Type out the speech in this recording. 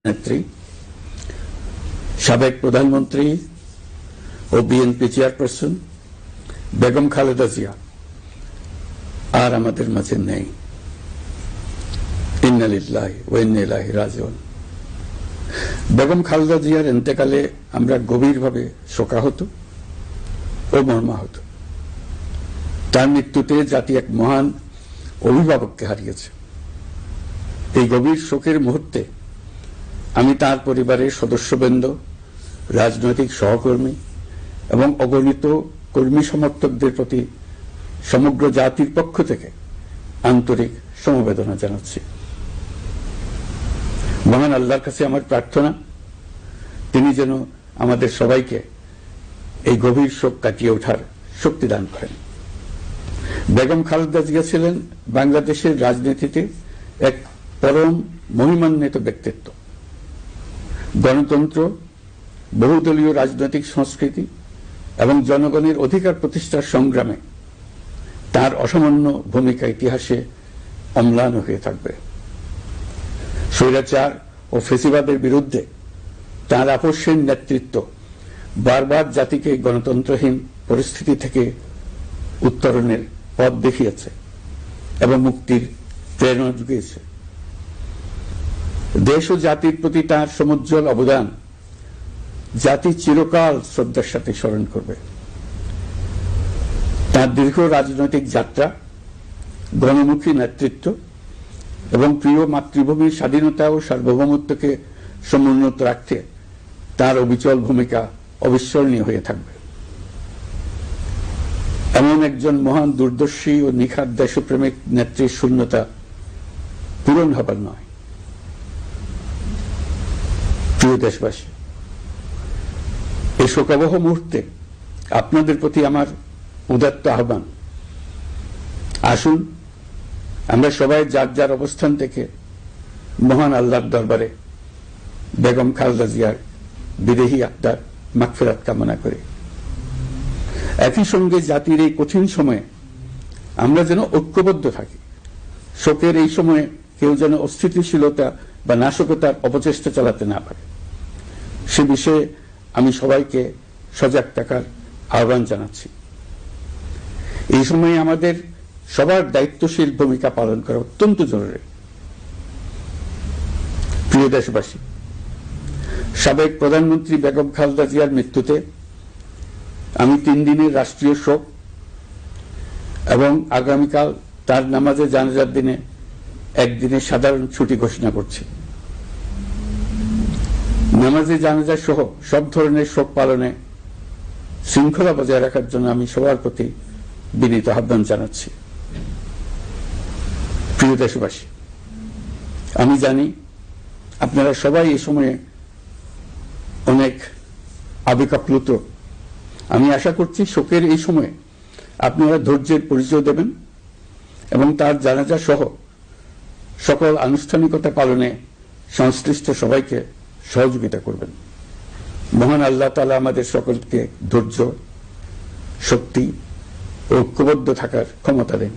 নেত্রী, সাবেক প্রধানমন্ত্রী ও বিএনপি চেয়ারপারসন বেগম খালেদা জিয়া আর আমাদের মাঝে নেই। ইন্না লিল্লাহি ওয়া ইন্না ইলাইহি রাজিউন। বেগম খালেদা জিয়ার ইন্তেকালে আমরা গভীরভাবে শোকাহত ও মর্মাহত। তার মৃত্যুতে জাতি এক মহান অভিভাবককে হারিয়েছে। এই গভীর শোকের মুহূর্তে আমি তার পরিবারের সদস্যবৃন্দ, রাজনৈতিক সহকর্মী এবং অগণিত কর্মী সমর্থকদের প্রতি সমগ্র জাতির পক্ষ থেকে আন্তরিক সমবেদনা জানাচ্ছি। মহান আল্লাহর কাছে আমার প্রার্থনা, তিনি যেন আমাদের সবাইকে এই গভীর শোক কাটিয়ে ওঠার শক্তি দান করেন। বেগম খালেদা জিয়া ছিলেন বাংলাদেশের রাজনীতিতে এক পরম মহিমান্বিত ব্যক্তিত্ব। গণতন্ত্র, বহুদলীয় রাজনৈতিক সংস্কৃতি এবং জনগণের অধিকার প্রতিষ্ঠার সংগ্রামে তার অসামান্য ভূমিকা ইতিহাসে অম্লান হয়ে থাকবে। স্বৈরাচার ও ফেসিবাদের বিরুদ্ধে তার আপসহীন নেতৃত্ব বারবার জাতিকে গণতন্ত্রহীন পরিস্থিতি থেকে উত্তরণের পথ দেখিয়েছে এবং মুক্তির প্রেরণা জুগিয়েছে। দেশ ও জাতির প্রতি তার সমুজ্জ্বল অবদান জাতি চিরকাল শ্রদ্ধার সাথে স্মরণ করবে। তার দীর্ঘ রাজনৈতিক যাত্রা, গণমুখী নেতৃত্ব এবং প্রিয় মাতৃভূমির স্বাধীনতা ও সার্বভৌমত্বকে সমুন্নত রাখতে তার অবিচল ভূমিকা অবিস্মরণীয় হয়ে থাকবে। এমন একজন মহান দূরদর্শী ও নিখাদ দেশপ্রেমিক নেত্রীর শূন্যতা পূরণ হবার নয়। প্রিয় দেশবাসী, এই শোকাবহ মুহূর্তে আপনাদের প্রতি আমার উদাত্ত আহ্বান, আসুন আমরা সবাই যার যার অবস্থান থেকে মহান আল্লাহর দরবারে বেগম খালেদা জিয়ার বিদেহী আত্মার মাগফিরাত কামনা করি। একই সঙ্গে জাতির এই কঠিন সময়ে আমরা যেন ঐক্যবদ্ধ থাকি। শোকের এই সময়ে কেউ যেন অস্থিতিশীলতা বা নাশকতার অপচেষ্টা চালাতে না পারে, সে বিষয়ে আমি সবাইকে সজাগ থাকার আহ্বান জানাচ্ছি। এই সময়ে আমাদের সবার দায়িত্বশীল ভূমিকা পালন করা অত্যন্ত জরুরি। প্রিয় দেশবাসী, সাবেক প্রধানমন্ত্রী বেগম খালেদা জিয়ার মৃত্যুতে আমি 3 দিনের রাষ্ট্রীয় শোক এবং আগামীকাল তার নামাজে জানাজার দিনে একদিনের সাধারণ ছুটি ঘোষণা করছি। নামাজে জানাজা সহ সব ধরনের শোক পালনে শৃঙ্খলা বজায় রাখার জন্য আমি সবার প্রতি বিনীত আহ্বান জানাচ্ছি। প্রিয় দেশবাসী, আমি জানি আপনারা সবাই এই সময়ে অনেক আবেগাপ্লুত। আমি আশা করছি শোকের এই সময়ে আপনারা ধৈর্যের পরিচয় দেবেন এবং তার জানাজা সহ সকল আনুষ্ঠানিকতা পালনে সংশ্লিষ্ট সবাইকে সহযোগিতা করবেন। মহান আল্লাহ তাআলা আমাদের সকলকে ধৈর্য, শক্তি ও ঐক্যবদ্ধ থাকার ক্ষমতা দেন।